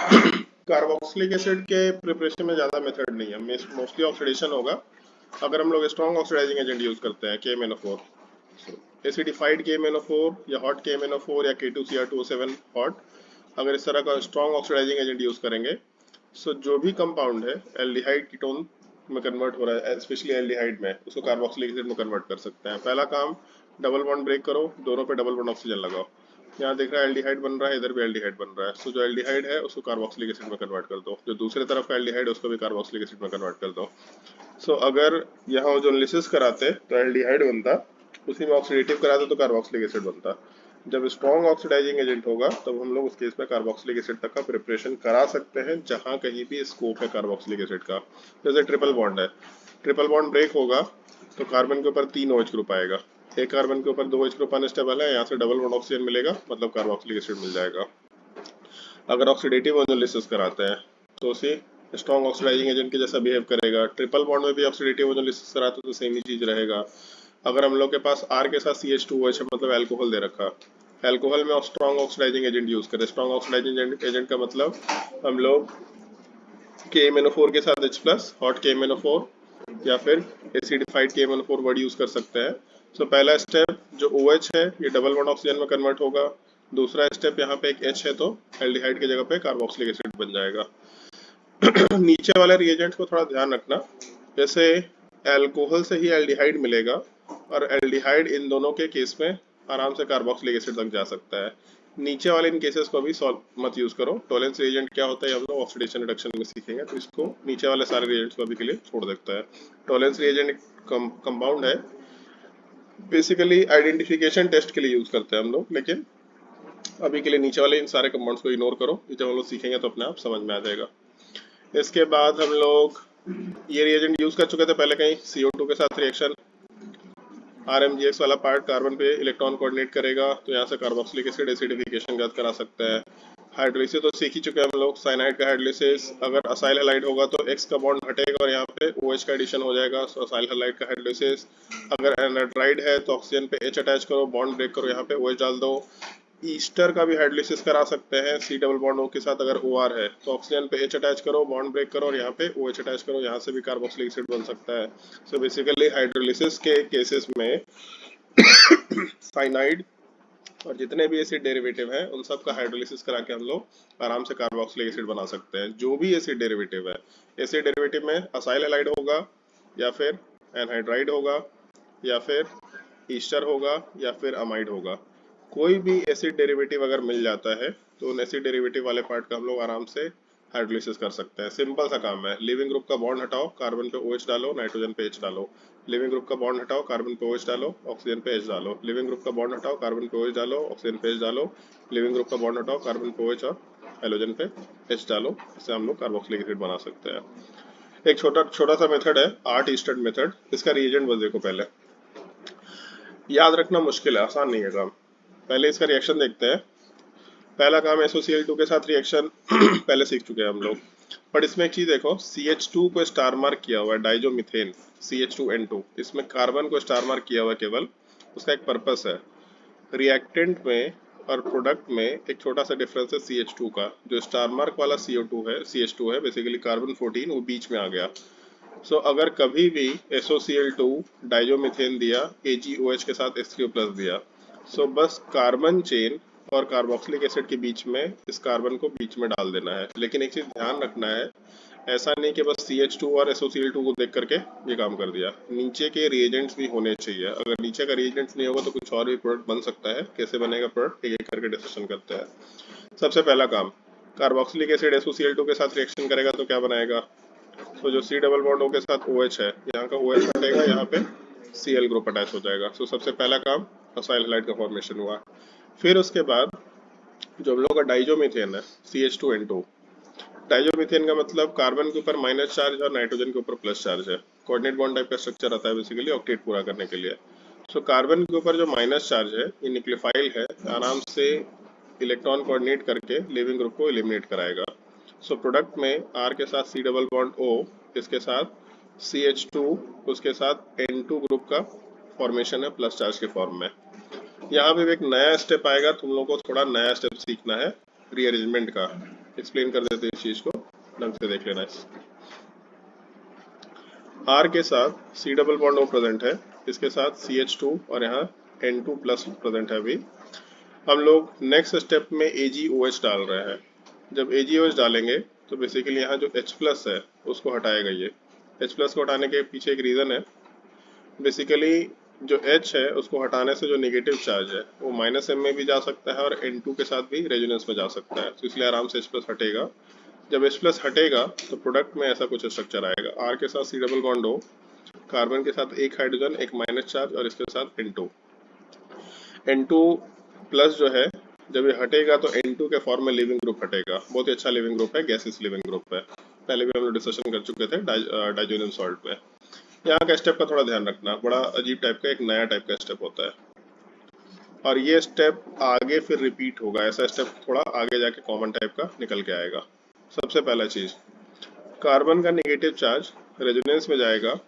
Carboxylic acid के preparation में ज़्यादा मेथड नहीं है, मोस्टली ऑक्सीडेशन होगा। अगर हम लोग स्ट्रॉन्ग ऑक्सीडाइजिंग एजेंट यूज़ करते हैं KMnO4, एसिडिफाइड KMnO4 या हॉट KMnO4 या K2Cr2O7 हॉट, अगर इस तरह का स्ट्रॉन्ग ऑक्सीडाइजिंग एजेंट यूज़ करेंगे, सो जो भी कंपाउंड है एल्डिहाइड कीटोन में कन्वर्ट हो रहा है, स्पेशली एल्डिहाइड में, उसको कार्बोक्सिलिक एसिड में कन्वर्ट कर सकते हैं। पहला काम, डबल बॉन्ड ब्रेक करो, दोनों पे डबल बॉन्ड ऑक्सीजन लगाओ। यहाँ देख रहा है एल्डिहाइड बन रहा है, इधर भी एल्डिहाइड बन रहा है, सो जो एल्डिहाइड है उसको कार्बोक्सिलिक एसिड में कन्वर्ट कर दो, जो दूसरे तरफ का एल्डिहाइड है उसको भी कार्बोक्सिलिक एसिड में कन्वर्ट कर दो। सो अगर यहाँ जो एनालिसिस कराते तो एल्डिहाइड बनता, उसी में ऑक्सीडेटिव कराते तो कार्बोक्सिलिक एसिड बनता। जब स्ट्रॉन्ग ऑक्सीडाइजिंग एजेंट होगा तब हम लोग उस केस में कार्बोक्सिलिक एसिड तक का प्रिपरेशन करा सकते हैं, जहां कहीं भी स्कोप है कार्बोक्सिलिक एसिड का। जैसे ट्रिपल बॉन्ड है, ट्रिपल बॉन्ड ब्रेक होगा तो कार्बन के ऊपर 3 OH ग्रुप आएगा, एक कार्बन के ऊपर 2 OH ग्रुप अनस्टेबल है, यहाँ से डबल बॉन्ड ऑक्सीजन मिलेगा, मतलब कार्बोक्सिलिक एसिड मिल जाएगा। अगर ऑक्सीडेटिव एनालिसिस कराते हैं तो उसी स्ट्रॉन्ग ऑक्सीडाइजिंग एजेंट के जैसा बिहेव करेगा। ट्रिपल बॉन्ड में भी ऑक्सीडेटिव एनालिसिस कराते तो सेम ही चीज रहेगा। अगर हम लोग के पास R के साथ CH2OH है, मतलब अल्कोहल दे रखा, अल्कोहल में स्ट्रॉन्ग ऑक्सीडाइजिंग एजेंट यूज करें। स्ट्रॉन्ग ऑक्सीडाइजिंग एजेंट का मतलब हम लोग KMnO4 के साथ H+, हॉट KMnO4 या फिर एसिडिफाइड KMnO4 वर्ड यूज कर सकते हैं। सो पहला स्टेप जो OH है ये डबल बॉन्ड ऑक्सीजन में कन्वर्ट होगा। दूसरा स्टेप यहाँ पे एक H है तो एल्डिहाइड की जगह पे कार्बोक्सिलिक एसिड बन जाएगा। नीचे वाले रिएजेंट्स को थोड़ा ध्यान रखना, जैसे अल्कोहल से ही एल्डिहाइड मिलेगा और एल्डिहाइड इन दोनों के केस में आराम से कार्बोक्सिलिक एसिड तक जा सकता है। नीचे वाले इन केसेस को भी सॉल्व मत यूज करो। टॉलेंस रिएजेंट क्या होता है हम लोग ऑक्सीडेशन रिडक्शन में सीखेंगे, तो इसको नीचे वाले सारे रिएजेंट्स को अभी के लिए छोड़ देता है। टॉलेंस रिएजेंट एक कंपाउंड है, बेसिकली आइडेंटिफिकेशन टेस्ट के लिए यूज करते हैं हम लोग, लेकिन अभी के लिए नीचे वाले इन सारे कंपाउंड्स को इग्नोर करो, जब हम लोग सीखेंगे तो अपने आप समझ में आ जाएगा। इसके बाद हम लोग ये रिएजेंट यूज कर चुके थे पहले कहीं, CO2 के साथ रिएक्शन, RMGX वाला पार्ट कार्बन पे इलेक्ट्रॉन कोऑर्डिनेट करेगा, तो यहाँ से कार्बोक्सिलिक एसिड एसिडिफिकेशन गलत करा सकते हैं। हाइड्रोलिसिस तो सीख ही चुके हैं हम लोग, साइनाइड का हाइड्रोलिसिस, अगर असाइल हैलाइड होगा तो X का बॉन्ड हटेगा और यहाँ पे OH का एडिशन हो जाएगा, तो असाइल हैलाइड का हाइड्रोलिसिस। अगर एनाड्राइड है तो ऑक्सीजन पे H अटैच करो, बॉन्ड ब्रेक करो, यहाँ पे OH डाल दो। ईस्टर का भी हाइड्रोलिसिस करा सकते हैं, C डबल बॉन्ड O के साथ अगर OR है तो ऑक्सीजन पे H अटैच करो, बॉन्ड ब्रेक करो और यहाँ पे OH अटैच करो, यहाँ से भी कार्बोक्सिलिक एसिड बन सकता है। सो बेसिकली हाइड्रोलिसिस के केसेस में साइनाइड और जितने भी एसिड डेरिवेटिव हैं उन सब का हाइड्रोलिसिस करा के हम लोग आराम से कार्बोक्सिलिक एसिड बना सकते हैं। जो भी एसिड डेरिवेटिव है, एसिड डेरिवेटिव में असाइल हैलाइड होगा या फिर एनहाइड्राइड होगा या फिर ईस्टर होगा या फिर अमाइड होगा, कोई भी एसिड डेरिवेटिव अगर मिल जाता है तो उन एसिड डेरिवेटिव वाले पार्ट का हम लोग आराम से हाइड्रोलिसिस कर सकते हैं। सिंपल सा काम है, लिविंग ग्रुप का बॉन्ड हटाओ, कार्बन पे OH डालो, नाइट्रोजन पे H डालो। लिविंग ग्रुप का बॉन्ड हटाओ, कार्बन पे OH डालो, ऑक्सीजन पे H डालो। लिविंग ग्रुप का बॉन्ड हटाओ, कार्बन पे OH डालो, ऑक्सीजन पे H डालो। लिविंग ग्रुप का बॉन्ड हटाओ, कार्बन पे OH और हाइड्रोजन पे H डालो। इससे हम लोग कार्बोक्सिलिक एसिड बना सकते हैं। एक छोटा छोटा सा मेथड है, आर्ट ईस्टर्न मेथड। इसका रिएजेंट बस देखो, पहले याद रखना मुश्किल है, आसान नहीं है काम। पहले इसका रिएक्शन देखते हैं। पहला काम SOCl2 के साथ रिएक्शन पहले सीख चुके हैं हम लोग, बट इसमें एक चीज देखो, CH2 को स्टार मार्क किया हुआ है, डाइजोमीथेन CH2N2, इसमें कार्बन को स्टार मार्क किया हुआ है केवल, उसका एक पर्पस है। रिएक्टेंट में और प्रोडक्ट में एक छोटा सा डिफरेंस है CH2 का, जो स्टार मार्क वाला CO2 है, CH2 है, बेसिकली कार्बन 14 वो बीच में आ गया। सो अगर कभी भी SOCl2 डाइजोमीथेन दिया, AgOH के साथ H3O+ दिया, सो बस कार्बन चेन और कार्बोक्सिलिक एसिड के बीच में इस कार्बन को बीच में डाल देना है। लेकिन एक चीज ध्यान रखना है, ऐसा नहीं कि बस CH2 और SOCl2 को देख करके ये काम कर दिया, नीचे के रिएजेंट्स भी होने चाहिए। अगर नीचे का रिएजेंट्स नहीं होगा तो कुछ और भी प्रोडक्ट बन सकता है। कैसे बनेगा प्रोडक्ट, एक एक करके डिस्कशन करते हैं। सबसे पहला काम, कार्बोक्सिलिक एसिड SOCl2 के साथ रिएक्शन करेगा तो क्या बनाएगा, तो जो C डबल बॉन्ड O के साथ OH है, यहाँ का OH हटेगा, यहाँ पे Cl ग्रुप अटैच हो जाएगा। सो सबसे पहला काम असाइल हैलाइड का फॉर्मेशन हुआ। फिर उसके बाद जो हम लोग का डाइजोमीथेन है CH2N2, डाइजोमीथेन का मतलब कार्बन के ऊपर माइनस चार्ज और नाइट्रोजन के ऊपर प्लस चार्ज है। कोऑर्डिनेट बॉन्ड टाइप का स्ट्रक्चर आता है बेसिकली ऑक्टेट पूरा करने के लिए। सो कार्बन के ऊपर जो माइनस चार्ज है ये न्यूक्लियोफाइल है, आराम से इलेक्ट्रॉन कोऑर्डिनेट करके लिविंग ग्रुप को एलिमिनेट कराएगा। सो प्रोडक्ट में R के साथ C डबल बॉन्ड O, इसके साथ CH2, उसके साथ N2 ग्रुप का फॉर्मेशन है प्लस चार्ज के फॉर्म में। यहाँ पे एक नया स्टेप आएगा, तुम लोगों को थोड़ा नया स्टेप सीखना है रीअरेंजमेंट का। एक्सप्लेन कर देते हैं इस चीज को, ढंग से देख लेना। R के साथ C double bond O present है, इसके साथ CH2 और यहाँ N2 प्लस प्रेजेंट है। अभी हम लोग नेक्स्ट स्टेप में AgOH डाल रहे हैं। जब AgOH डालेंगे तो बेसिकली यहाँ जो H प्लस है उसको हटाएगा। ये H प्लस को हटाने के पीछे एक रीज़न है। बेसिकली जो H है उसको हटाने से जो नेगेटिव चार्ज है वो -M में भी जा सकता है और N2 के साथ भी रेजोनेंस में जा सकता है, तो इसलिए आराम से H प्लस हटेगा। जब H प्लस हटेगा तो प्रोडक्ट में ऐसा कुछ स्ट्रक्चर आएगा। R के साथ C double bond O, carbon के साथ एक हाइड्रोजन एक माइनस चार्ज और इसके साथ N2 प्लस जो है जब ये हटेगा तो N2 के फॉर्म में लिविंग ग्रुप हटेगा। बहुत ही अच्छा लिविंग ग्रुप है, गैसेस लिविंग ग्रुप है। पहले भी हम लोग डिस्कशन कर चुके थे डाइजोनियम सॉल्ट में। यहाँ का स्टेप का थोड़ा ध्यान रखना, बड़ा अजीब टाइप का, एक नया टाइप का स्टेप होता है और ये स्टेप आगे फिर रिपीट होगा। ऐसा स्टेप थोड़ा आगे जाके कॉमन टाइप का निकल के आएगा। सबसे पहला चीज, कार्बन का नेगेटिव चार्ज रेजोनेंस में जाएगा।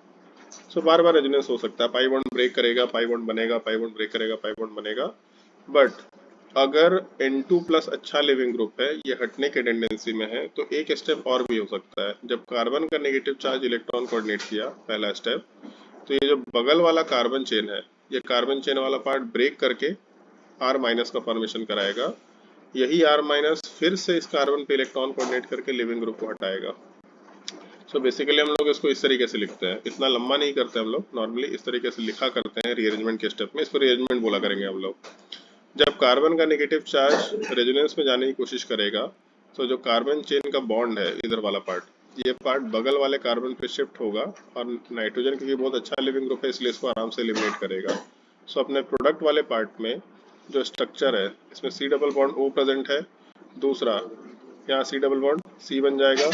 सो बार बार रेजोनेंस हो सकता है, पाई बॉन्ड ब्रेक करेगा, पाई बॉन्ड बनेगा, पाई बॉन्ड ब्रेक करेगा, पाई बॉन्ड बनेगा। बट अगर N2 प्लस अच्छा लिविंग ग्रुप है, ये हटने के टेंडेंसी में है, तो एक स्टेप और भी हो सकता है। जब कार्बन का नेगेटिव चार्ज इलेक्ट्रॉन कोऑर्डिनेट किया पहला स्टेप, तो ये जो बगल वाला कार्बन चेन है, ये कार्बन चेन वाला पार्ट ब्रेक करके R माइनस का फॉर्मेशन कराएगा। यही R माइनस फिर से इस कार्बन पे इलेक्ट्रॉन कोऑर्डिनेट करके लिविंग ग्रुप को हटाएगा। सो बेसिकली हम लोग इसको इस तरीके से लिखते हैं, इतना लंबा नहीं करते हम लोग, नॉर्मली इस तरीके से लिखा करते हैं रीअरेंजमेंट के स्टेप में। इसको रीअरेंजमेंट बोला करेंगे हम लोग। जब कार्बन का नेगेटिव चार्ज रेजोनेंस में जाने की कोशिश करेगा तो जो कार्बन चेन का बॉन्ड है इधर वाला पार्ट, ये पार्ट बगल वाले कार्बन पे शिफ्ट होगा और नाइट्रोजन क्योंकि बहुत अच्छा लिविंग ग्रुप है इसलिए इसको आराम से एलिमिनेट करेगा। सो अपने प्रोडक्ट वाले पार्ट में जो स्ट्रक्चर है इसमें C double bond O present है, दूसरा यहाँ C डबल बॉन्ड C बन जाएगा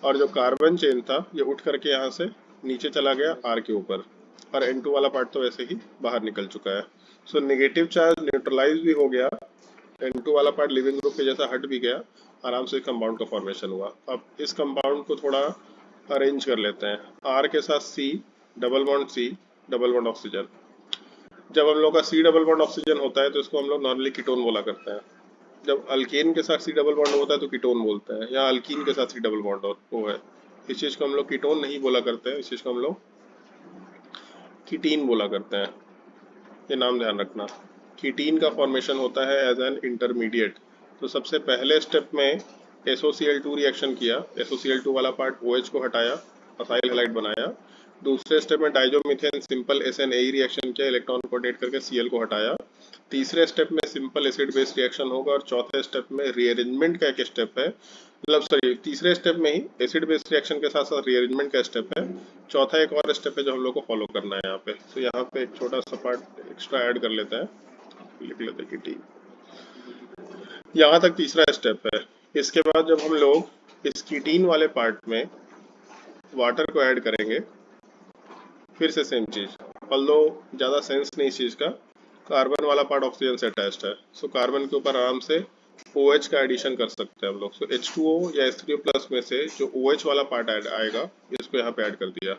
और जो कार्बन चेन था ये उठ करके यहाँ से नीचे चला गया R के ऊपर और N2 वाला पार्ट तो वैसे ही बाहर निकल चुका है। सो नेगेटिव चार्ज न्यूट्रलाइज भी हो गया, N2 वाला पार्ट लिविंग ग्रुप के जैसा हट भी गया, आराम से कंपाउंड का फॉर्मेशन हुआ। अब इस कंपाउंड को थोड़ा अरेंज कर लेते हैं। R के साथ C डबल बॉन्ड ऑक्सीजन। जब हम लोग का C डबल बॉन्ड ऑक्सीजन होता है तो इसको हम लोग नॉर्मली कीटोन बोला करते हैं। जब अल्केन के साथ C डबल बॉन्ड होता है तो कीटोन बोलते हैं। यहाँ अल्कीन के साथ C डबल बॉन्ड वो है, इस चीज को हम लोग कीटोन नहीं बोला करते हैं, इस चीज को हम लोग कीटीन बोला करते हैं। ये नाम ध्यान रखना। कीटीन का फॉर्मेशन होता है एज एन इंटरमीडिएट। तो सबसे पहले स्टेप में SOCl2 रिएक्शन किया, SOCl2 वाला पार्ट OH को हटाया, असाइल हैलाइड बनाया। दूसरे स्टेप में डाइजोमीथेन सिंपल SNAE रिएक्शन किया, इलेक्ट्रॉन कोऑर्डिनेट करके Cl को हटाया। तीसरे स्टेप में सिंपल एसिड बेस रिएक्शन होगा और चौथे स्टेप में रीअरेंजमेंट का एक स्टेप है, मतलब सॉरी तीसरे स्टेप में ही एसिड बेस रिएक्शन के साथ साथ रीअरेंजमेंट का स्टेप है। चौथा एक और स्टेप है जो हम लोग को फॉलो करना है यहाँ पे। तो यहाँ पे एक छोटा सा पार्ट एक्स्ट्रा ऐड कर लेते हैं, लिख लेते हैं कीटीन। यहाँ तक तीसरा स्टेप है। इसके बाद जब हम लोग इस कीटीन वाले पार्ट में वाटर को ऐड करेंगे, फिर से सेम चीज, ऑल्दो ज़्यादा सेंस नहीं इस चीज़ का, कार्बन वाला पार्ट ऑक्सीजन से अटैच्ड है। सो कार्बन के ऊपर आराम से OH का एडिशन कर सकते हैं हम लोग। सो H2O या H3O प्लस में से जो OH वाला पार्ट ऐड आएगा इसको यहाँ पे ऐड कर दिया।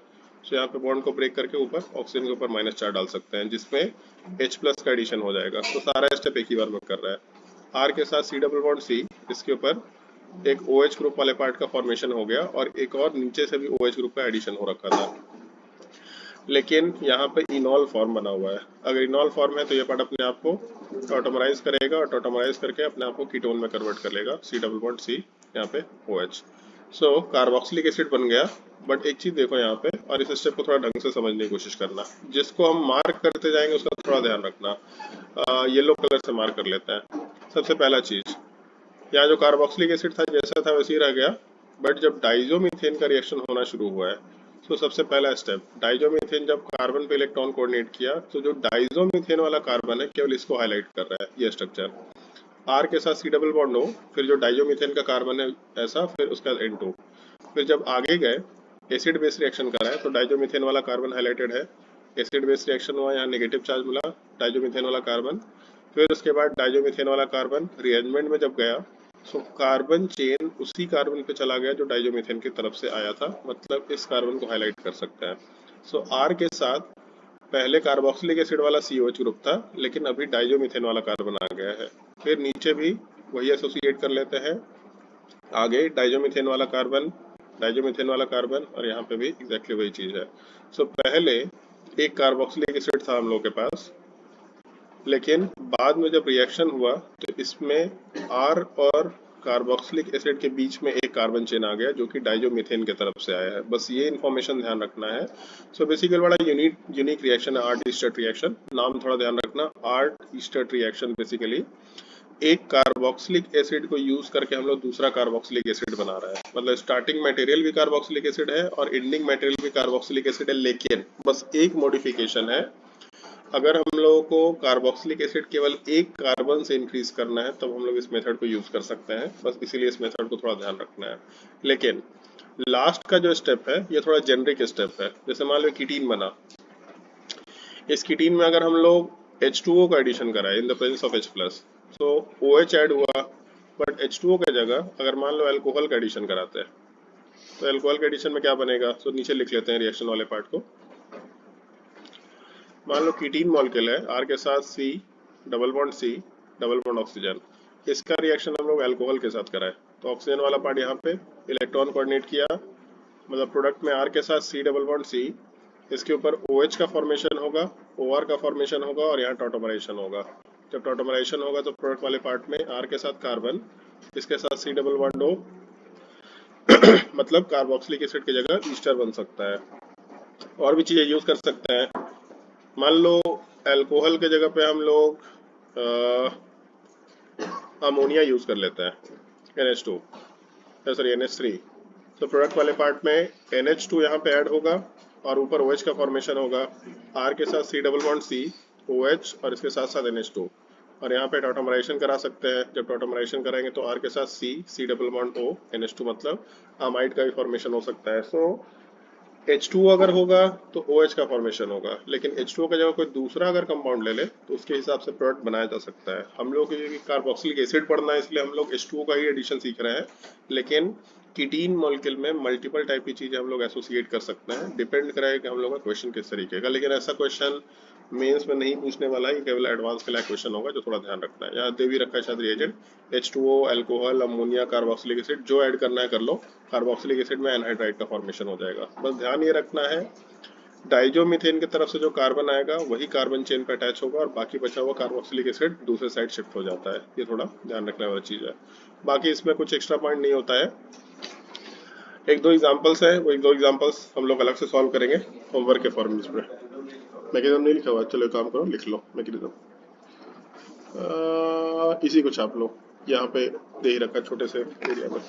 सो यहाँ पे बॉन्ड को ब्रेक करके ऊपर ऑक्सीजन के ऊपर -4 डाल सकते हैं जिसमें H प्लस का एडिशन हो जाएगा। तो सारा स्टेप एक ही बार में कर रहा है। R के साथ C डबल बॉन्ड C, इसके ऊपर एक OH ग्रुप वाले पार्ट का फॉर्मेशन हो गया और एक और नीचे से भी OH ग्रुप का एडिशन हो रखा था, लेकिन यहाँ पे इनॉल फॉर्म बना हुआ है। अगर इनॉल फॉर्म है तो ये पार्ट अपने आप को टॉटमराइज करेगा और टॉटमराइज करके अपने आप को कीटोन में कन्वर्ट कर लेगा, C डबल बॉन्ड C यहाँ पे OH। सो कार्बोक्सिलिक एसिड बन गया। बट एक चीज देखो यहाँ पे, और इस स्टेप को थोड़ा ढंग से समझने की कोशिश करना, जिसको हम मार्क करते जाएंगे उसका थोड़ा ध्यान रखना। येलो कलर से मार्क कर लेते हैं। सबसे पहला चीज, यहाँ जो कार्बोक्सिलिक एसिड था जैसा था वैसे ही रह गया, बट जब डाइजोमीथेन का रिएक्शन होना शुरू हुआ है तो सबसे पहला स्टेप, डाइजोमीथेन जब कार्बन पे इलेक्ट्रॉन कोऑर्डिनेट किया तो जो डाइजोमीथेन वाला कार्बन है केवल इसको हाईलाइट कर रहा है, ये स्ट्रक्चर। R के साथ C डबल बॉन्ड हो, फिर जो डाइजोमीथेन का कार्बन है ऐसा, फिर उसका N2। फिर जब आगे गए एसिड बेस रिएक्शन करा है तो डाइजोमीथेन वाला कार्बन हाईलाइटेड है, एसिड बेस रिएक्शन हुआ, यहाँ नेगेटिव चार्ज मिला डाइजोमीथेन वाला कार्बन। फिर उसके बाद डाइजोमीथेन वाला कार्बन रीअरेंजमेंट में जब गया तो कार्बन चेन उसी कार्बन पे चला गया जो डाइजोमीथेन की तरफ से आया था, मतलब इस कार्बन को हाईलाइट कर सकते हैं। सो R के साथ पहले कार्बोक्सिलिक एसिड वाला COH ग्रुप था, लेकिन अभी डाइजोमीथेन वाला कार्बन आ गया है। फिर नीचे भी वही एसोसिएट कर लेते हैं आगे डाइजोमीथेन वाला कार्बन, डाइजोमीथेन वाला कार्बन, और यहाँ पे भी एग्जैक्टली वही चीज है। सो पहले एक कार्बोक्सिलिक एसिड था हम लोग के पास, लेकिन बाद में जब रिएक्शन हुआ तो इसमें R और कार्बोक्सिलिक एसिड के बीच में एक कार्बन चेन आ गया जो कि डाइजोमीथेन की तरफ से आया है। बस ये इन्फॉर्मेशन ध्यान रखना है। सो बेसिकली बड़ा यूनिक रिएक्शन है आर्ट ईस्टर्ट रिएक्शन। नाम थोड़ा ध्यान रखना, आर्ट ईस्टर्ट रिएक्शन। बेसिकली एक कार्बोक्सिलिक एसिड को यूज करके हम लोग दूसरा कार्बोक्सिलिक एसिड बना रहे हैं। मतलब स्टार्टिंग मटेरियल भी कार्बोक्सिलिक एसिड है और एंडिंग मटेरियल भी कार्बोक्सिलिक एसिड है, लेकिन बस एक मॉडिफिकेशन है। अगर हम लोगों को कार्बोक्सिलिक एसिड केवल एक कार्बन से इंक्रीज करना है तब हम लोग इस मेथड को यूज कर सकते हैं। बस इसीलिए इस मेथड को थोड़ा ध्यान रखना है। लेकिन लास्ट का जो स्टेप है ये थोड़ा जेनरिक स्टेप है। जैसे मान लो कीटीन बना, इस कीटीन में अगर हम लोग H2O का एडिशन कराए in the presence of H+, तो OH ऐड हुआ, बट H2O की जगह अगर मान लो अल्कोहल का एडिशन कराते हैं तो अल्कोहल के एडिशन में क्या बनेगा। तो नीचे लिख लेते हैं रिएक्शन वाले पार्ट को। मान लो कीटीन मॉलिक्यूल है, R के साथ C double bond C double bond oxygen, इसका रिएक्शन हम लोग अल्कोहल के साथ कराए तो ऑक्सीजन वाला पार्ट यहाँ पे इलेक्ट्रॉन कोऑर्डिनेट किया, मतलब प्रोडक्ट में R के साथ C डबल बॉन्ड C, इसके ऊपर OH का फॉर्मेशन होगा, OR का फॉर्मेशन होगा और यहाँ टॉटोमराइजेशन होगा। जब टॉटोमराइजेशन होगा तो प्रोडक्ट वाले पार्ट में R के साथ कार्बन, इसके साथ C डबल बॉन्ड O, मतलब कार्बोक्सिलिक एसिड की जगह ईस्टर बन सकता है। और भी चीजें यूज कर सकते हैं। मान लो अल्कोहल के जगह पे हम लोग अमोनिया यूज कर लेते हैं, NH2 सॉरी NH3, तो प्रोडक्ट वाले पार्ट में NH2 यहाँ पे ऐड होगा और ऊपर OH का फॉर्मेशन होगा, R के साथ C double bond C OH और इसके साथ साथ NH2, और यहाँ पे टॉटोमराइजेशन करा सकते हैं। जब टॉटोमराइजेशन कराएंगे तो R के साथ C double bond O NH2, मतलब अमाइड का भी फॉर्मेशन हो सकता है। सो H2O अगर होगा तो OH का फॉर्मेशन होगा, लेकिन H2O का जगह कोई दूसरा अगर कंपाउंड ले ले तो उसके हिसाब से प्रोडक्ट बनाया जा सकता है। हम लोग को कार्बोक्सिलिक एसिड पढ़ना है इसलिए हम लोग H2O का ही एडिशन सीख रहे हैं, लेकिन कीटीन मॉलिक्यूल में मल्टीपल टाइप की चीजें हम लोग एसोसिएट कर सकते हैं। डिपेंड करेगा कि हम लोग का क्वेश्चन किस तरीके का, लेकिन ऐसा क्वेश्चन मेंस में नहीं पूछने वाला है, केवल एडवांस के लिए क्वेश्चन होगा, जो थोड़ा ध्यान रखना है। यहाँ दे भी रखा है शायद reagent H2O alcohol ammonia carboxylic acid, जो ऐड करना है कर लो। कार्बोक्सिलिक एसिड में एनहाइड्राइड का फॉर्मेशन हो जाएगा। बस ध्यान ये रखना है डाइजोमीथेन की तरफ से जो कार्बन आएगा वही कार्बन चेन पे अटैच होगा और बाकी बचा हुआ कार्बोक्सिलिक एसिड दूसरे साइड शिफ्ट हो जाता है। ये थोड़ा ध्यान रखने वाली चीज है। बाकी इसमें कुछ एक्स्ट्रा पॉइंट नहीं होता है। एक दो एग्जांपल्स है, वो एक दो एग्जांपल्स हम लोग अलग से सॉल्व करेंगे होमवर्क के फॉर्मेट पे। मैकेनिज्म नहीं लिखा हुआ, चलो काम करो लिख लो मैकेनिज्म। इसी को छाप लो, यहाँ पे दे ही रखा छोटे से एरिया में।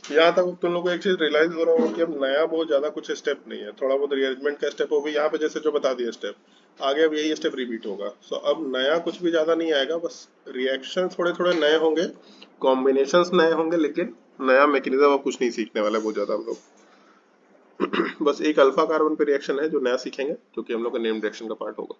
यहाँ तक तुम लोग को एक चीज रियलाइज हो रहा होगा कि अब नया बहुत ज्यादा कुछ स्टेप नहीं है, थोड़ा बहुत रीअरेंजमेंट का स्टेप हो भी यहाँ पे, जैसे जो बता दिया स्टेप आगे अब यही स्टेप रिपीट होगा। सो अब नया कुछ भी ज्यादा नहीं आएगा, बस रिएक्शन थोड़े थोड़े नए होंगे, कॉम्बिनेशंस नए होंगे, लेकिन नया मैकेनिज्म अब कुछ नहीं सीखने वाला बहुत ज्यादा हम लोग। बस एक अल्फा कार्बन पे रिएक्शन है जो नया सीखेंगे, जो कि हम लोग का नेम रिएक्शन का पार्ट होगा।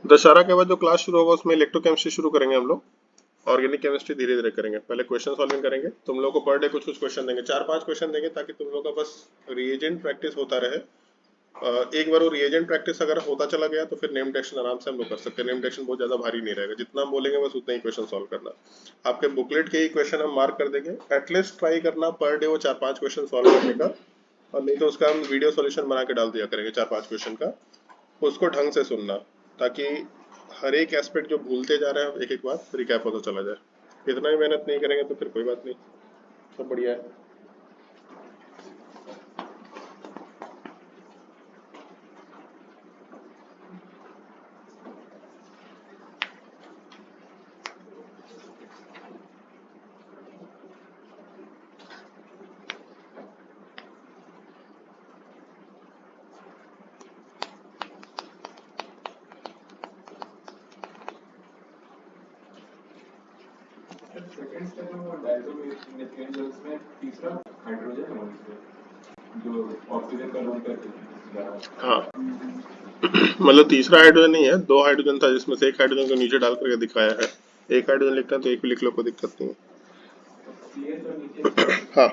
दशहरा के बाद जो क्लास शुरू होगा उसमें इलेक्ट्रोकेमिस्ट्री शुरू करेंगे हम लोग। ऑर्गेनिक केमिस्ट्री धीरे धीरे करेंगे, पहले क्वेश्चन सॉल्विंग करेंगे। तुम लोग को पर डे कुछ कुछ क्वेश्चन देंगे, 4-5 क्वेश्चन देंगे, ताकि तुम लोग का बस रिएजेंट प्रैक्टिस होता रहे एक बार वो रिएजेंट प्रैक्टिस अगर होता चला गया तो फिर नेम डिटेक्शन आराम से हम लोग कर सकते हैं। नेम डिटेक्शन बहुत ज्यादा भारी नहीं रहेगा, जितना हम बोलेंगे बस उतना ही क्वेश्चन सॉल्व करना। आपके बुकलेट के ही क्वेश्चन हम मार्क कर देंगे, एटलीस्ट ट्राई करना पर डे वो 4-5 क्वेश्चन सॉल्व करने का, और नहीं तो उसका हम वीडियो सॉल्यूशन बना के डाल दिया करेंगे 4-5 क्वेश्चन का, उसको ढंग से सुनना, ताकि हर एक एस्पेक्ट जो भूलते जा रहे हैं एक एक बार रिकैप होता चला जाए। इतना ही मेहनत नहीं करेंगे तो फिर कोई बात नहीं, सब बढ़िया है। सेकंड स्टेप में वो डायज़ोमिथेन जो उसमें तीसरा हाइड्रोजन है उसमें जो ऑक्सीजन का लोन करते हैं। हाँ मतलब तीसरा हाइड्रोजन नहीं है, 2 हाइड्रोजन था जिसमें से एक हाइड्रोजन को नीचे डाल करके दिखाया है। एक हाइड्रोजन लिखना है तो एक भी लिख लो, कोई दिक्कत नहीं है। हाँ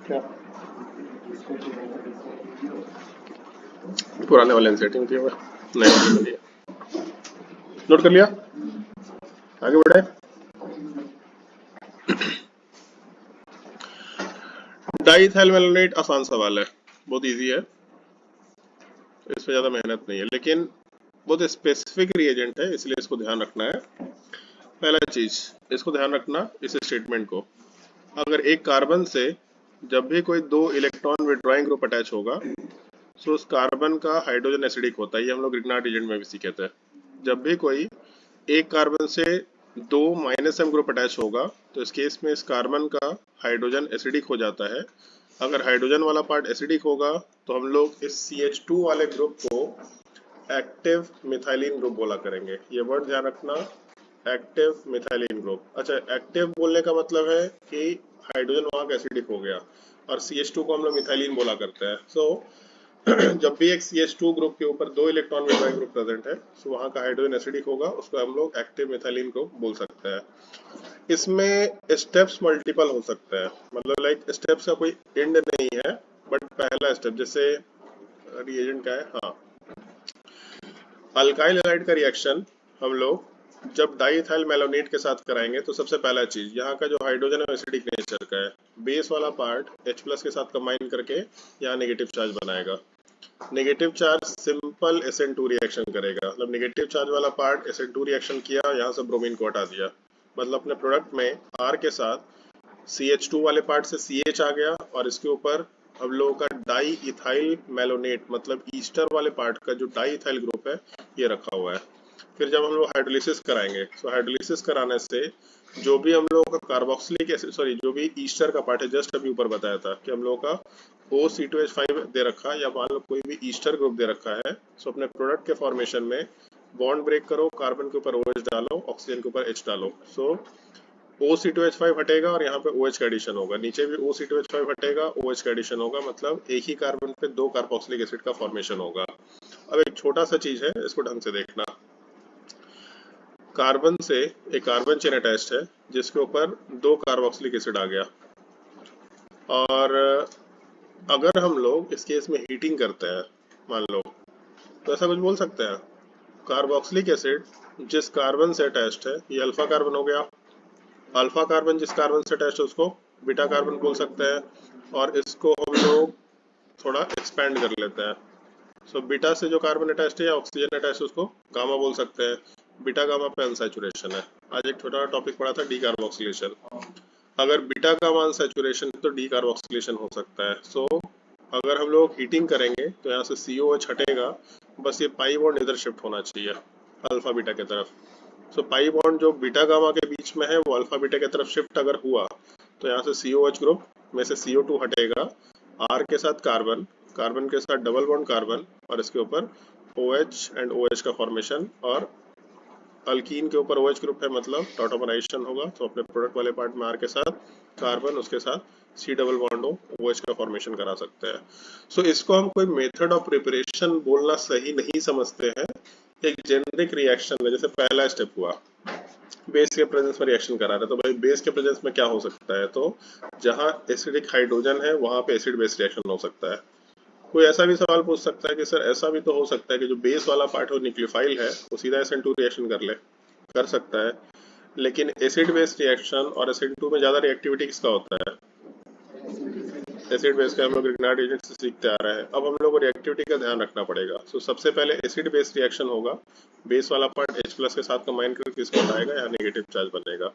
क्या पुराने वाले सेटिंग किया हुआ, नए वाले में दिया। नोट कर लिया, आगे बढ़े। डाइथाइल मैलोनेट आसान सवाल है, बहुत इजी है, इसमें ज्यादा मेहनत नहीं है, लेकिन बहुत स्पेसिफिक रिएजेंट है इसलिए इसको ध्यान रखना है। पहला चीज इसको ध्यान रखना, इस स्टेटमेंट को, अगर एक कार्बन से जब भी कोई 2 इलेक्ट्रॉन विड्रॉइंग ग्रुप अटैच होगा तो उस कार्बन का हाइड्रोजन एसिडिक होता है, ये हम लोग रिग्नार्ड एजेंट में भी सीखे थे। जब भी कोई एक कार्बन से 2 -M ग्रुप अटैच होगा तो इस केस में इस कार्बन का हाइड्रोजन एसिडिक हो जाता है। अगर हाइड्रोजन वाला पार्ट एसिडिक होगा तो हम लोग इस CH2 वाले ग्रुप को एक्टिव मिथाइलिन ग्रुप बोला करेंगे। ये वर्ड ध्यान रखना, एक्टिव मिथाइलिन ग्रुप। अच्छा, एक्टिव बोलने का मतलब है कि हाइड्रोजन वहां का एसिडिक हो गया, और CH2 को हम लोग मिथाइलिन बोला करते हैं। सो जब भी एक CH2 ग्रुप के ऊपर 2 इलेक्ट्रॉन विड्रॉइंग ग्रुप प्रेजेंट है तो वहां का हाइड्रोजन एसिडिक होगा, उसको हम लोग एक्टिव मिथाइलिन ग्रुप बोल सकते हैं। इसमें स्टेप्स मल्टीपल हो सकते हैं, मतलब लाइक स्टेप्स का कोई एंड नहीं है, बट पहला स्टेप जैसे रिएजेंट का है, हाँ, अल्काइल हैलाइड का रिएक्शन हम लोग जब डाइथाइल मैलोनेट के साथ कराएंगे तो सबसे पहला चीज यहाँ का जो हाइड्रोजन है एसिडिक नेचर का है, बेस वाला पार्ट H+ के साथ कंबाइन करके यहाँ नेगेटिव चार्ज बनाएगा। Negative charge simple SN2 reaction करेगा, मतलब नेगेटिव चार्ज वाला पार्ट SN2 रिएक्शन किया, यहाँ से ब्रोमीन को हटा दिया, मतलब अपने प्रोडक्ट में R के साथ CH2 वाले पार्ट से CH आ गया, और इसके ऊपर हम लोगों का डाई इथाइल मैलोनेट मतलब ईस्टर वाले पार्ट का जो डाई इथाइल ग्रुप है ये रखा हुआ है। फिर जब हम लोग हाइड्रोलिसिस कराएंगे तो हाइड्रोलिसिस कराने से जो भी हम लोगों का कार्बोक्सिलिक एसिड, सॉरी, जो भी ईस्टर का पार्ट है, जस्ट अभी ऊपर बताया था कि हम लोगों का OC2H5 दे रखा है, या मान लो कोई भी ईस्टर ग्रुप दे रखा है, सो अपने प्रोडक्ट के फॉर्मेशन में बॉन्ड ब्रेक करो, कार्बन के ऊपर OH डालो, ऑक्सीजन के ऊपर H डालो, सो OC2H5 हटेगा और यहाँ पे OH का एडिशन होगा, नीचे भी OC2H5 हटेगा, OH का एडिशन होगा, मतलब एक ही कार्बन पे 2 कार्बोक्सिलिक एसिड का फॉर्मेशन होगा। अब एक छोटा सा चीज है, इसको ढंग से देखना, कार्बन से एक कार्बन चेन अटैच्ड है जिसके ऊपर 2 कार्बोक्सिलिक एसिड आ गया, और अगर हम लोग इस केस में हीटिंग करते हैं मान लो, तो ऐसा कुछ बोल सकते हैं, कार्बोक्सिलिक एसिड जिस कार्बन से अटैच्ड है ये अल्फा कार्बन हो गया, अल्फा कार्बन जिस कार्बन से अटैच है उसको बीटा कार्बन बोल सकते हैं, और इसको हम लोग थोड़ा एक्सपेंड कर लेते हैं। सो बीटा से जो कार्बन अटैच है या ऑक्सीजन अटैच है उसको गामा बोल सकते हैं। बीटा गामा पे अनसैचुरेशन है। आज एक छोटा टॉपिक पढ़ा था डीकार्बोक्सिलेशन। अगर बीटा गामा अनसैचुरेशन है तो डीकार्बोक्सिलेशन हो सकता है। सो अगर हम लोग हीटिंग करेंगे तो यहाँ से COH हटेगा, बस ये पाई बॉन्ड इधर शिफ्ट होना चाहिए अल्फा बीटा की तरफ। सो पाई बॉन्ड जो बीटा गामा के बीच में है वो अल्फा बीटा की तरफ शिफ्ट अगर हुआ तो यहाँ से COH ग्रुप में से CO2 हटेगा, R के साथ कार्बन, कार्बन के साथ डबल बॉन्ड कार्बन, और इसके ऊपर OH एंड OH का फॉर्मेशन, और अल्कीन के ऊपर OH ग्रुप है मतलब टॉटोमराइजेशन होगा। तो अपने प्रोडक्ट वाले पार्ट में R के साथ कार्बन, उसके साथ C डबल बॉन्ड हो, OH का फॉर्मेशन करा सकते हैं। सो इसको हम कोई मेथड ऑफ प्रिपरेशन बोलना सही नहीं समझते हैं, एक जेनेरिक रिएक्शन है। जैसे पहला स्टेप हुआ बेस के प्रेजेंस में रिएक्शन करा रहा है, तो भाई बेस के प्रेजेंस में क्या हो सकता है, तो जहां एसिडिक हाइड्रोजन है वहां पे एसिड बेस रिएक्शन हो सकता है। कोई ऐसा भी सवाल पूछ सकता है कि सर ऐसा भी तो हो सकता है कि जो बेस वाला पार्ट है वो न्यूक्लियोफाइल है, वो सीधा SN2 रिएक्शन कर ले, कर सकता है। लेकिन एसिड बेस रिएक्शन और SN2 में ज्यादा रिएक्टिविटी किसका होता है, एसिड बेस का। हम लोग ग्रिग्नार्ड एजेंट से सीखते आ रहे हैं। अब हम लोग को रिएक्टिविटी का ध्यान रखना पड़ेगा। सो सबसे पहले एसिड बेस रिएक्शन होगा, बेस वाला पार्ट H+ के साथ कंबाइन करके किसको हटाएगा, यहाँ नेगेटिव चार्ज बनेगा।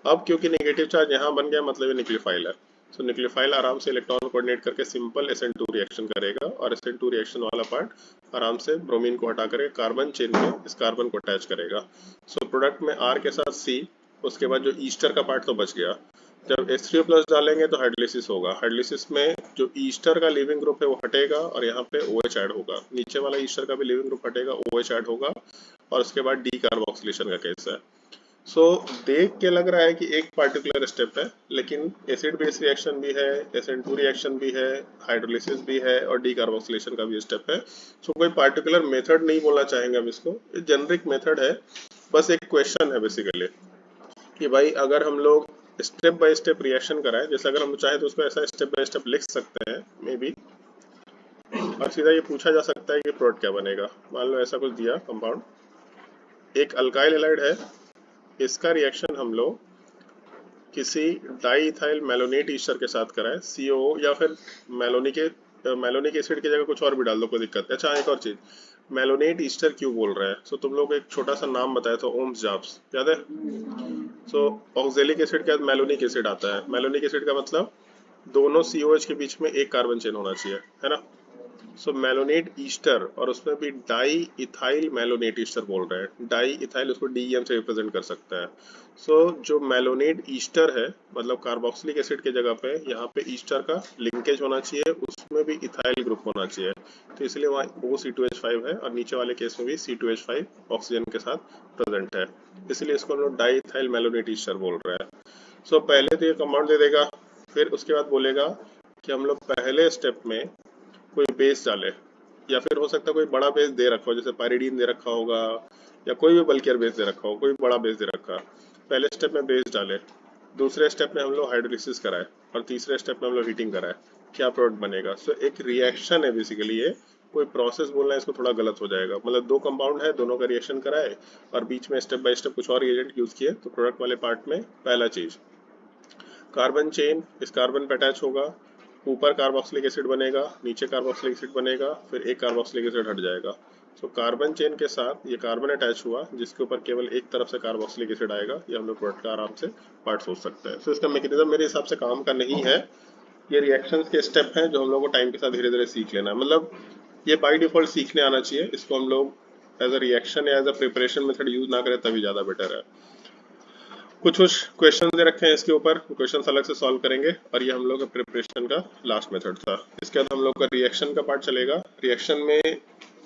अब क्योंकि नेगेटिव चार्ज यहाँ बन गया मतलब ये न्यूक्लियोफाइल है, सो न्यूक्लियोफाइल आराम से इलेक्ट्रॉन कोऑर्डिनेट करके सिंपल SN2 रिएक्शन करेगा, और SN2 रिएक्शन वाला पार्ट आराम से ब्रोमीन को हटा करके कार्बन चेन में इस कार्बन को अटैच करेगा। सो प्रोडक्ट में R के साथ C, उसके बाद जो ईस्टर का पार्ट तो बच गया। जब H3O+ डालेंगे तो हाइड्रोलिसिस होगा। हाइड्रोलिसिस में जो ईस्टर का लिविंग ग्रुप है वो हटेगा और यहाँ पे OH ऐड होगा, नीचे वाला ईस्टर का भी लिविंग ग्रुप हटेगा, OH ऐड होगा, और उसके बाद डीकार्बोक्सिलेशन का केस है। सो देख के लग रहा है कि एक पार्टिकुलर स्टेप है, लेकिन एसिड बेस रिएक्शन भी है, SN2 रिएक्शन भी है, हाइड्रोलिसिस भी है, और डीकार्बोक्सिलेशन का भी स्टेप है। सो कोई पार्टिकुलर मेथड नहीं बोलना चाहेंगे हम इसको, जेनरिक मेथड है। बस एक क्वेश्चन है बेसिकली कि भाई अगर हम लोग स्टेप बाय स्टेप रिएक्शन कराएं, जैसे अगर हम चाहे तो उसको ऐसा स्टेप बाय स्टेप लिख सकते हैं मे बी, और सीधा ये पूछा जा सकता है कि प्रोडक्ट क्या बनेगा। मान लो ऐसा कुछ दिया कंपाउंड, एक अल्काइल हैलाइड है, इसका रिएक्शन हम लोग किसी डाईइथाइल मैलोनेट ईस्टर के साथ कराएं, COO, या फिर मैलोनिक एसिड की जगह कुछ और भी डाल दो, कोई दिक्कत नहीं। अच्छा एक और चीज, मैलोनेट ईस्टर क्यों बोल रहे हैं, सो तुम लोग एक छोटा सा नाम बताया था, ओम्स जाब्स, याद है। सो ऑक्जेलिक एसिड के बाद मैलोनिक एसिड आता है। मैलोनिक एसिड का मतलब दोनों COH के बीच में एक कार्बन चेन होना चाहिए, है ना। सो मैलोनेट ईस्टर, और उसमें भी डाई इथाइल मैलोनेट ईस्टर बोल रहे हैं। डाई इथाइल उसको DEM से रिप्रेजेंट कर सकता है। सो जो मैलोनेट ईस्टर है मतलब कार्बोक्सिलिक एसिड के जगह पे यहाँ पे ईस्टर का लिंकेज होना चाहिए, उसमें भी इथाइल ग्रुप होना चाहिए, तो इसलिए वहाँ O(C2H5) है, और नीचे वाले केस में भी C2H5 ऑक्सीजन के साथ प्रेजेंट है, इसलिए इसको हम लोग डाई इथाइल मैलोनेट ईस्टर बोल रहे हैं। सो पहले तो ये कंपाउंड दे देगा, फिर उसके बाद बोलेगा कि हम लोग पहले स्टेप में कोई बेस डाले, या फिर हो सकता है कोई बड़ा बेस दे रखा हो, जैसे पायरिडीन दे रखा होगा, या कोई भी बल्कियर बेस दे रखा हो, कोई बड़ा बेस दे रखा। पहले स्टेप में बेस डाले, दूसरे स्टेप में हम लोग हाइड्रोलिसिस कराए, और तीसरे स्टेप में हम लोग हीटिंग कराए, क्या प्रोडक्ट बनेगा। सो एक रिएक्शन है बेसिकली, ये कोई प्रोसेस बोलना है इसको थोड़ा गलत हो जाएगा। मतलब दो कंपाउंड है, दोनों का रिएक्शन कराए, और बीच में स्टेप बाय स्टेप कुछ और एजेंट यूज किए, तो प्रोडक्ट वाले पार्ट में पहला चीज कार्बन चेन इस कार्बन पे अटैच होगा, ऊपर कार्बोक्सिलिक एसिड बनेगा, नीचे कार्बोक्सिलिक एसिड बनेगा, फिर एक कार्बोक्सिलिक एसिड हट जाएगा। सो कार्बन चेन के साथ ये कार्बन अटैच हुआ, जिसके ऊपर केवल एक तरफ से कार्बोक्सिलिक एसिड आएगा, ये हम लोग प्रोडक्ट का आराम से पार्ट सोच सकते हैं। सो इसका मैकेनिज्म मेरे हिसाब से काम का नहीं है, ये रिएक्शंस के स्टेप हैं जो हम लोग को टाइम के साथ धीरे धीरे सीख लेना है। मतलब ये बाई डिफॉल्ट सीखने आना चाहिए, इसको हम लोग एज अ रिएक्शन या as a preparation method use ना करें तभी ज़्यादा बेटर है। कुछ क्वेश्चन दे रखे हैं इसके ऊपर, क्वेश्चन अलग से सॉल्व करेंगे, और ये हम लोग का प्रिपरेशन का लास्ट मेथड था। इसके बाद हम लोग का रिएक्शन का पार्ट चलेगा। रिएक्शन में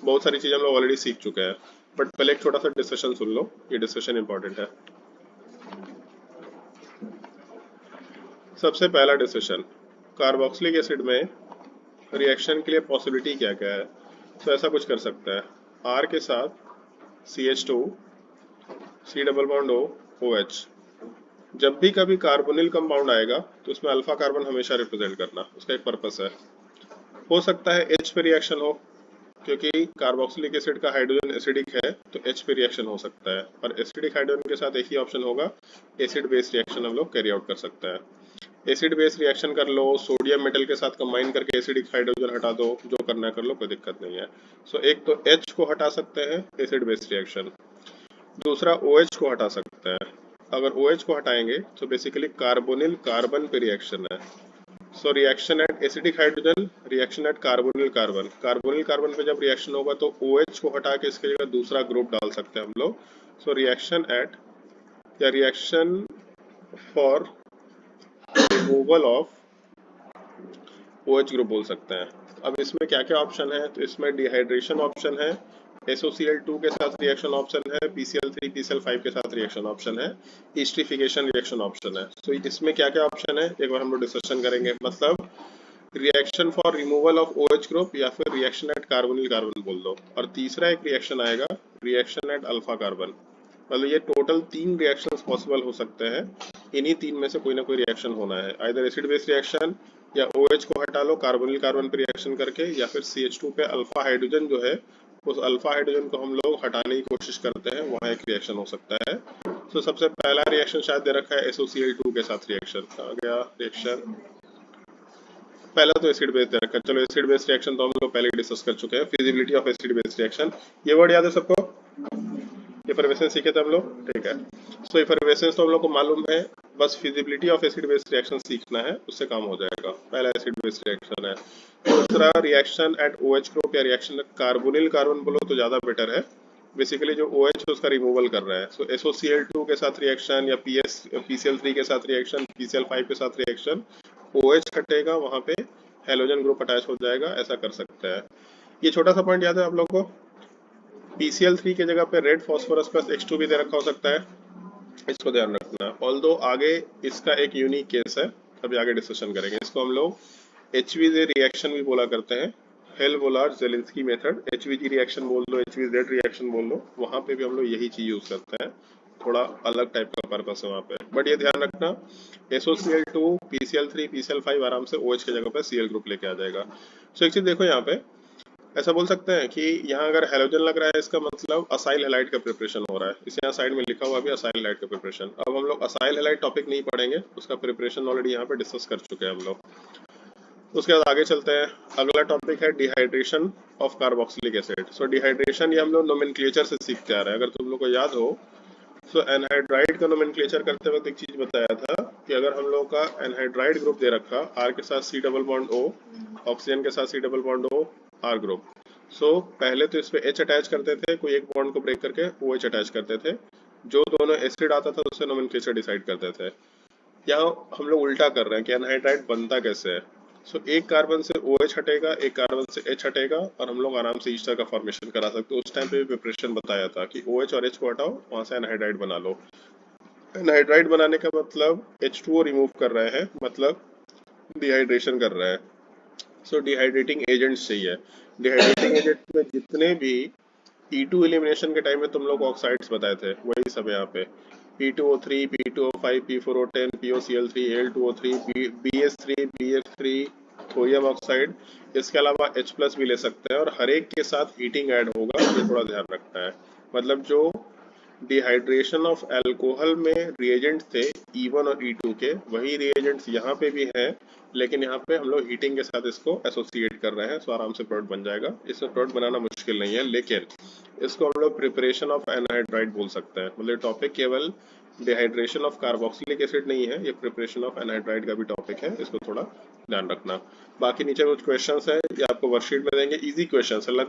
बहुत सारी चीज़ें हम लोग ऑलरेडी सीख चुके हैं, बट पहले एक छोटा सा डिस्कशन सुन लो, ये डिस्कशन इंपॉर्टेंट है। सबसे पहला डिस्कशन, कार्बोक्सिलिक एसिड में रिएक्शन के लिए पॉसिबिलिटी क्या क्या है। तो ऐसा कुछ कर सकता है, R के साथ CH2 C double bond O OH। जब भी कभी कार्बोनिल कंपाउंड आएगा तो उसमें अल्फा कार्बन हमेशा रिप्रेजेंट करना, उसका एक पर्पस है। हो सकता है H पे रिएक्शन हो, क्योंकि कार्बोक्सिलिक एसिड का हाइड्रोजन एसिडिक है तो H पे रिएक्शन हो सकता है, और एसिडिक हाइड्रोजन के साथ एक ही ऑप्शन होगा, एसिड बेस रिएक्शन हम लोग कैरी आउट कर सकते हैं। एसिड बेस रिएक्शन कर लो, सोडियम मेटल के साथ कंबाइन करके एसिडिक हाइड्रोजन हटा दो, जो करना है कर लो, कोई दिक्कत नहीं है। सो एक तो H को हटा सकते हैं एसिड बेस रिएक्शन, दूसरा OH को हटा सकते हैं। अगर OH को हटाएंगे तो बेसिकली कार्बोनिल कार्बन पे रिएक्शन है। So reaction at acidic hydrogen, reaction at carbonyl carbon, carbonyl carbon पे जब रिएक्शन होगा तो OH को हटा के इसके जगह दूसरा ग्रुप डाल सकते हैं हम लोग। सो रिएक्शन एट या reaction for removal of OH group बोल सकते हैं। अब इसमें क्या क्या ऑप्शन है, तो इसमें डिहाइड्रेशन ऑप्शन है, SOCl2 के साथ रिएक्शन ऑप्शन है, PCl3 PCl5 के साथ रिएक्शन ऑप्शन है, एस्टरिफिकेशन रिएक्शन ऑप्शन है। तो इसमें क्या क्या ऑप्शन है एक बार हम लोग डिस्कशन करेंगे। मतलब reaction for removal of OH group या फिर रिएक्शन एट कार्बोनिल कार्बन बोल दो, और तीसरा एक रिएक्शन आएगा रिएक्शन एट अल्फा कार्बन। मतलब ये टोटल 3 रिएक्शंस पॉसिबल हो सकते हैं, इन्हीं 3 में से कोई ना कोई रिएक्शन होना है, आइदर एसिड बेस रिएक्शन, या OH को हटा लो कार्बोनिल कार्बन पे रिएक्शन करके, या फिर CH2 पे अल्फा हाइड्रोजन जो है उस अल्फा हाइड्रोजन को हम लोग हटाने की कोशिश करते हैं, वहाँ एक रिएक्शन हो सकता है। तो सबसे पहला रिएक्शन शायद दे रखा है SOCl2 के साथ रिएक्शन, आ गया रिएक्शन पहला तो एसिड बेस दे रखा है। चलो एसिड बेस रिएक्शन तो हम लोग पहले डिस्कस कर चुके हैं, feasibility of acid base reaction, ये वर्ड याद है सबको, इफरवेसेंस सीखे थे हम लोग, ठीक है। सो इफरवेसेंस तो हम लोग को मालूम है, बस feasibility of acid base reaction सीखना है, उससे काम हो जाएगा। पहला एसिड बेस रिएक्शन है। दूसरा रिएक्शन एट OH ग्रुप या रिएक्शन कार्बोनिल कार्बन बोलो तो ज्यादा बेटर है, बेसिकली जो OH है उसका रिमूवल कर रहा है। सो SOCl2 के साथ रिएक्शन या PCl3 के साथ रिएक्शन, PCl5 के साथ रिएक्शन, OH हटेगा, वहां पे हेलोजन ग्रुप अटैच हो जाएगा, ऐसा कर सकते हैं। ये छोटा सा पॉइंट याद है आप लोग को, PCl3 के जगह पे रेड फॉस्फोरस प्लस H2 भी दे रखा हो सकता है, इसको ध्यान रखना। ऑल्दो आगे इसका एक यूनिक केस है, अभी आगे डिस्कशन करेंगे। इसको हम लोग HVZ रिएक्शन भी बोला करते हैं, हेल-वोलार-जेलिंस्की मेथड, HVG रिएक्शन बोल दो, HVZ रिएक्शन बोल दो, वहां पे भी हम लोग यही चीज यूज करते हैं, थोड़ा अलग टाइप का पर्पस है वहाँ पे। बट ये ध्यान रखना SOCl2 PCl3 PCl5 आराम से OH के जगह पे Cl ग्रुप लेके आ जाएगा। सो एक चीज देखो, यहाँ पे ऐसा बोल सकते हैं कि यहाँ अगर हेलोजन लग रहा है, इसका मतलब असाइल हैलाइड का प्रिपरेशन हो रहा है, इसे यहाँ साइड में लिखा हुआ भी असाइल हैलाइड का प्रिपरेशन। अब हम लोग असाइल हैलाइड टॉपिक नहीं पढ़ेंगे, उसका प्रिपरेशन ऑलरेडी यहाँ पे डिस्कस कर चुके हैं हम लोग। उसके बाद आगे चलते हैं, अगला टॉपिक है dehydration of carboxylic acid. So dehydration ये हम लोग नोमेनक्लेचर से सीखते आ रहे हैं, अगर तुम लोग को याद हो। सो एनहाइड्राइड का नोमेनक्लेचर करते वक्त एक चीज बताया था कि अगर हम लोग का एनहाइड्राइड ग्रुप दे रखा, R के साथ C double bond O, oxygen के साथ C double bond O, R group. So पहले तो इस पे H अटैच करते थे, कोई एक बॉन्ड को ब्रेक करके OH अटैच करते थे, जो दोनों एसिड आता था उससे नोमेनक्लेचर डिसाइड करते थे। यहाँ हम लोग उल्टा कर रहे हैं कि एनहाइड्राइड बनता कैसे है। सो एक कार्बन से OH हटेगा, एक कार्बन से H हटेगा, और हम लोग आराम से ईस्टर का फॉर्मेशन करा सकते हैं। उस टाइम पे भी प्रिपरेशन बताया था कि OH और H को हटाओ, वहां से एनहाइड्राइड बना लो। एनहाइड्राइड बनाने का मतलब H2O रिमूव कर रहे हैं, मतलब डिहाइड्रेशन कर रहे हैं। सो डिहाइड्रेटिंग एजेंट्स चाहिए। डिहाइड्रेटिंग एजेंट में जितने भी E2 एलिमिनेशन के टाइम में तुम लोग ऑक्साइड्स बताए थे, वही सब यहाँ पे P2O3, P2O5, P4O10, POCl3, Al2O3, BS3, BF3, thorium oxide, इसके अलावा H+ भी ले सकते हैं, और हर एक के साथ हीटिंग ऐड होगा, ये थोड़ा ध्यान रखना है। मतलब जो डिहाइड्रेशन ऑफ अल्कोहल में रिएजेंट थे E1 और E2 के, वही रिएजेंट्स यहाँ पे भी हैं, लेकिन यहाँ पे हम लोग हीटिंग के साथ इसको एसोसिएट कर रहे हैं, सो आराम से प्रोडक्ट बन जाएगा। इसमें प्रोडक्ट बनाना मुश्किल नहीं है, लेकिन इसको हम लोग प्रिपरेशन ऑफ एनहाइड्राइड बोल सकते हैं। मतलब टॉपिक केवल डिहाइड्रेशन ऑफ कार्बोक्सिलिक एसिड नहीं है, ये प्रिपरेशन ऑफ एनहाइड्राइड का भी टॉपिक है, इसको थोड़ा ध्यान रखना। बाकी नीचे कुछ क्वेश्चंस है, ये आपको वर्कशीट में देंगे, इजी क्वेश्चंस है।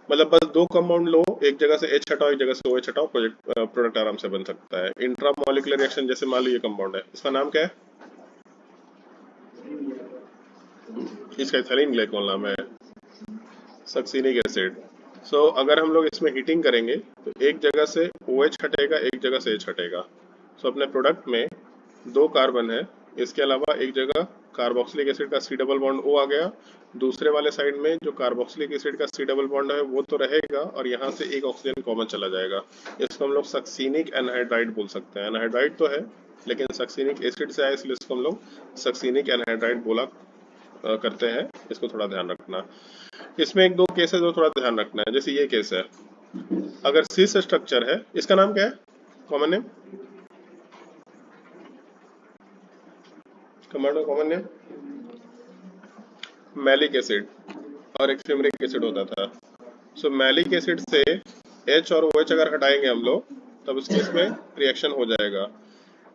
मतलब बस 2 कंपाउंड लो, एक जगह से H हटाओ, एक जगह से OH हटाओ, प्रोडक्ट आराम से बन सकता है। इंट्रामोलिकुलर रिएक्शन, जैसे मान लो ये कंपाउंड है, इसका नाम क्या है, इसका इथाइलिन ग्लाइकोल नाम है, सक्सिनिक एसिड। सो अगर हम लोग इसमें हीटिंग करेंगे तो एक जगह से OH हटेगा, एक जगह से H हटेगा। सो अपने प्रोडक्ट में 2 कार्बन है, इसके अलावा एक जगह कार्बोक्सिलिक एसिड का C डबल बॉन्ड O आ गया, दूसरे वाले साइड में जो कार्बोक्सिलिक एसिड का C डबल बॉन्ड है वो तो रहेगा, और यहाँ से एक ऑक्सीजन कॉमन चला जाएगा। इसको हम लोग सक्सिनिक एनहाइड्राइड बोल सकते हैं। एनहाइड्राइड तो है, लेकिन सक्सिनिक एसिड से आया, इसलिए इसको हम लोग सक्सिनिक एनहाइड्राइड बोला करते हैं, इसको थोड़ा ध्यान रखना। इसमें एक दो केस है जो थोड़ा ध्यान रखना है। जैसे ये केस है, अगर सिस स्ट्रक्चर है, इसका नाम क्या है common name, commando common name, malic acid और एक फ्यूमरिक एसिड होता था। सो मैलिक एसिड से H और OH अगर हटाएंगे हम लोग तब उस केस में रिएक्शन हो जाएगा।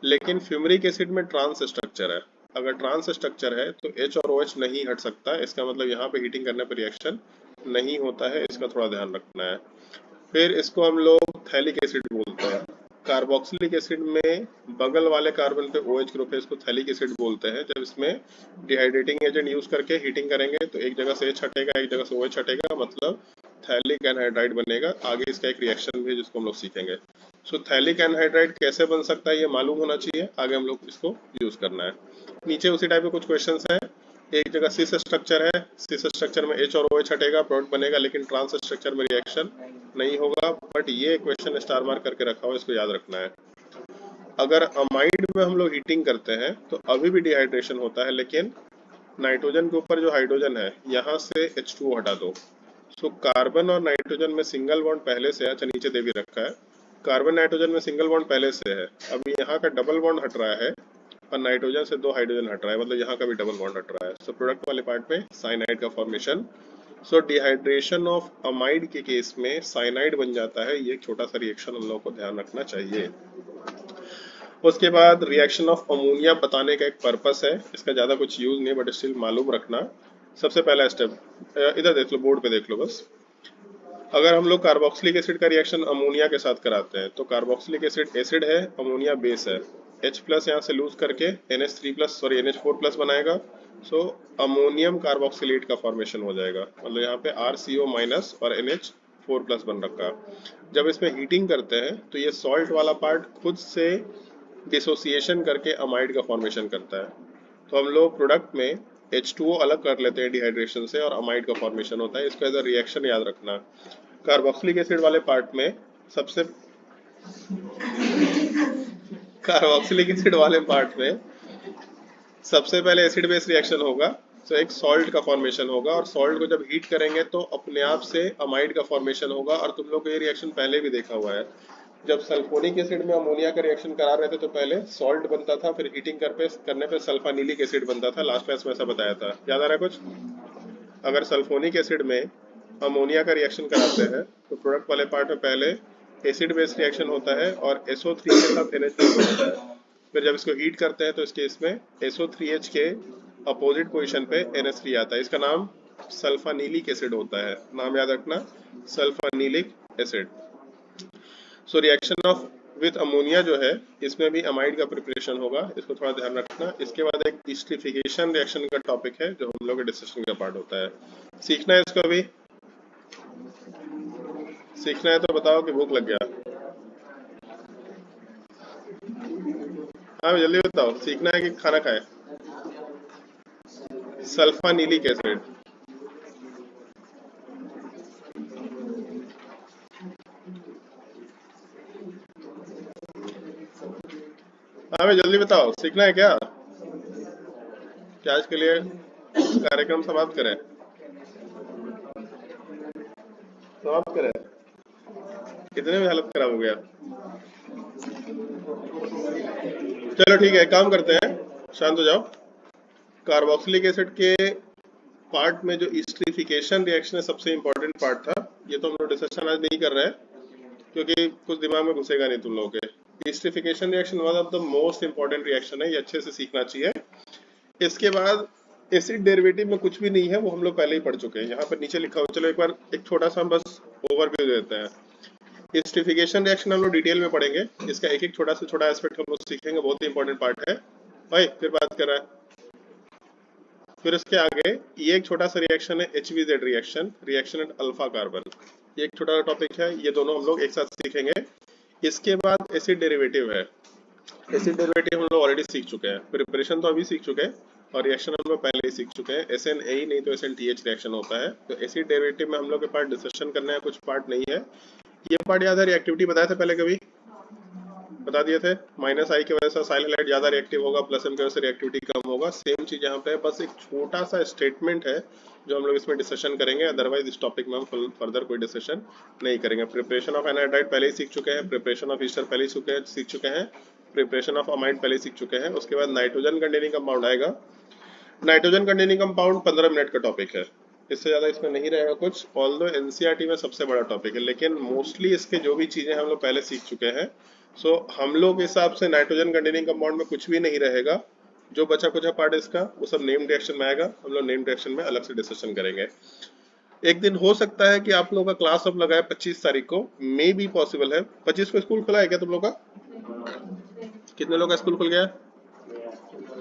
लेकिन फ्यूमरिक एसिड में ट्रांस स्ट्रक्चर है, अगर ट्रांस स्ट्रक्चर है तो H और OH नहीं हट सकता, इसका मतलब यहाँ पे हीटिंग करने पर रिएक्शन नहीं होता है, इसका थोड़ा ध्यान रखना है। फिर इसको हम लोग थैलिक एसिड बोलते हैं। कार्बोक्सिलिक एसिड में बगल वाले कार्बन पे OH ग्रुप है, इसको थैलिक एसिड बोलते हैं। जब इसमें डिहाइड्रेटिंग एजेंट यूज करके हीटिंग करेंगे तो एक जगह से H हटेगा, एक जगह से OH हटेगा, मतलब थैलिक एनहाइड्राइड बनेगा। आगे इसका एक रिएक्शन भी है जिसको हम लोग सीखेंगे। सो थैलिक एनहाइड्राइड कैसे बन सकता है ये मालूम होना चाहिए, आगे हम लोग इसको यूज करना है। नीचे उसी टाइप के कुछ क्वेश्चंस हैं। एक जगह सिस स्ट्रक्चर है, सिस स्ट्रक्चर में H और OH हटेगा, प्रोडक्ट बनेगा, लेकिन ट्रांस स्ट्रक्चर में रिएक्शन नहीं होगा। बट ये क्वेश्चन स्टार मार्क करके रखा हुआ, इसको याद रखना है। अगर अमाइड में हम लोग हीटिंग करते हैं तो अभी भी डिहाइड्रेशन होता है, लेकिन नाइट्रोजन के ऊपर जो हाइड्रोजन है यहाँ से H2O हटा दो। सो कार्बन और नाइट्रोजन में सिंगल बॉन्ड पहले से है, अच्छा नीचे दे भी रखा है, कार्बन नाइट्रोजन में सिंगल बॉन्ड पहले से है, अभी यहाँ का डबल बॉन्ड हट रहा है और नाइट्रोजन से 2 हाइड्रोजन हट रहा है, मतलब यहाँ का भी डबल बॉन्ड हट रहा है। सो प्रोडक्ट वाले पार्ट में साइनाइड का formation. So dehydration of amide के केस में साइनाइड बन जाता है, ये एक छोटा सा रिएक्शन हम लोग को ध्यान रखना चाहिए। उसके बाद रिएक्शन ऑफ अमोनिया बताने का एक पर्पस है, इसका ज्यादा कुछ यूज नहीं, बट स्टिल मालूम रखना। सबसे पहला स्टेप इधर देख लो, बोर्ड पे देख लो बस। अगर हम लोग कार्बोक्सिलिक एसिड का रिएक्शन अमोनिया के साथ कराते हैं तो कार्बोक्सिलिक एसिड एसिड है, अमोनिया बेस है, H प्लस यहाँ से लूज करके NH4 प्लस बनाएगा। सो अमोनियम कार्बोक्सिलेट का फॉर्मेशन हो जाएगा, मतलब यहाँ पे RCO माइनस और NH4 प्लस बन रखा। जब इसमें हीटिंग करते हैं तो ये सॉल्ट वाला पार्ट खुद से डिसोसिएशन करके अमाइड का फॉर्मेशन करता है। तो हम लोग प्रोडक्ट में H2O अलग कर लेते हैं डिहाइड्रेशन से और अमाइड का फॉर्मेशन होता है, इसको एज अ रिएक्शन याद रखना। कार्बोक्सिलिक एसिड वाले पार्ट में सबसे कार्बोक्सिलिक एसिड वाले पार्ट में सबसे पहले एसिड बेस रिएक्शन होगा, तो एक सॉल्ट का फॉर्मेशन होगा और सॉल्ट को जब हीट करेंगे तो अपने आप से अमाइड का फॉर्मेशन होगा। और तुम लोग को ये रिएक्शन पहले भी देखा हुआ है, जब सल्फोनिक एसिड में अमोनिया का रिएक्शन करा रहे थे तो पहले सॉल्ट बनता था, फिर हीटिंग करने पे सल्फानिलिक एसिड बनता था। लास्ट क्लास में ऐसा बताया था, याद आ रहा है कुछ? अगर सल्फोनिक एसिड में अमोनिया का रिएक्शन कराते हैं तो प्रोडक्ट वाले पार्ट में पहले एसिड बेस रिएक्शन होता है और SO3 के साथ NH2 बनता है। फिर जब इसको हीट करते हैं तो इस केस में SO3H के अपोजिट पोजीशन पे NH3 आता है, इसका नाम सल्फानिलिक एसिड होता है, नाम याद रखना, sulphanilic acid. So reaction of with ammonia जो है इसमें भी अमाइड का प्रिपरेशन होगा, इसको थोड़ा ध्यान रखना। इसके बाद एक एस्टरिफिकेशन रिएक्शन का टॉपिक है जो हम लोग के डिस्कशन का पार्ट होता है, सीखना है इसको भी। सीखना है तो बताओ कि भूख लग गया। हाँ जल्दी बताओ, सीखना है कि खाना खाए? सल्फानिलिक एसिड, हाँ जल्दी बताओ, सीखना है क्या? क्या आज के लिए कार्यक्रम समाप्त करें? समाप्त करें? इतने में हालत खराब हो गया। चलो ठीक है, काम करते हैं, शांत हो जाओ। कार्बोक्सिलिक एसिड के पार्ट में जो एस्टरिफिकेशन रिएक्शन है सबसे इंपॉर्टेंट पार्ट था, ये तो हम लोग डिस्कशन आज नहीं कर रहे हैं क्योंकि कुछ दिमाग में घुसेगा नहीं तुम लोगों के। Esterification reaction one of the most important reaction है, ये अच्छे से सीखना चाहिए। इसके बाद एसिड डेरिवेटिव में कुछ भी नहीं है, वो हम लोग पहले ही पढ़ चुके हैं, यहाँ पर नीचे लिखा हुआ। चलो एक बार एक छोटा सा हम बस ओवरव्यू देते हैं। एस्टरिफिकेशन रिएक्शन हम लोग डिटेल में पढ़ेंगे, इसका एक एक छोटा से छोटा एस्पेक्ट हम लोग सीखेंगे, बहुत ही इंपॉर्टेंट पार्ट है भाई। फिर बात कर रहा है, फिर इसके आगे ये एक छोटा सा रिएक्शन है HVZ reaction, reaction at alpha carbon, ये एक छोटा सा टॉपिक है, ये दोनों हम लोग एक साथ सीखेंगे। इसके बाद एसिड डेरिवेटिव है, एसिड डेरिवेटिव हम लोग ऑलरेडी सीख चुके हैं, प्रिपरेशन तो अभी सीख चुके हैं और रिएक्शन हम लोग पहले ही सीख चुके हैं। SNA नहीं तो SNTH रिएक्शन होता है। तो एसिड डेरिवेटिव में हम लोग के पार्ट डिस्कशन करना है, कुछ पार्ट नहीं है। ये पार्ट याद है, एक्टिविटी बताया था पहले कभी? बता दिए थे। माइनस आई की वजह से साइल हैलाइड ज्यादा रिएक्टिव होगा, प्लस एम की वजह से रिएक्टिविटी कम होगा। सेम चीज यहाँ पे है, बस एक छोटा सा स्टेटमेंट है जो हम लोग इसमें डिस्कशन करेंगे, अदरवाइज इस टॉपिक में हम फर्दर कोई डिस्कशन नहीं करेंगे। प्रिपरेशन ऑफ एनाहाइड्राइड पहले ही सीख चुके हैं, प्रिपरेशन ऑफ ईस्टर पहले ही सीख चुके हैं, प्रिपरेशन ऑफ अमाइड पहले सीख चुके हैं। उसके बाद नाइट्रोजन कंटेनिंग कंपाउंड आएगा। नाइट्रोजन कंटेनिंग कंपाउंड 15 मिनट का टॉपिक है, इससे ज्यादा इसमें नहीं रहेगा कुछ। ऑल्दो एनसीईआरटी में सबसे बड़ा टॉपिक है, लेकिन मोस्टली इसके जो भी चीजें हम लोग पहले सीख चुके हैं। सो हम लोग के हिसाब से नाइट्रोजन कंटेनिंग कंपाउंड में कुछ भी नहीं रहेगा। जो बचा कुछ पार्ट इसका वो सब नेम्ड रिएक्शन में आएगा, हम लोग नेम्ड रिएक्शन में अलग से डिस्कशन करेंगे। एक दिन हो सकता है कि आप लोगों का क्लास अब लगा है 25 तारीख को, मे बी पॉसिबल है। 25 को स्कूल खुला है क्या तुम लोग का? कितने लोग का स्कूल खुल गया है?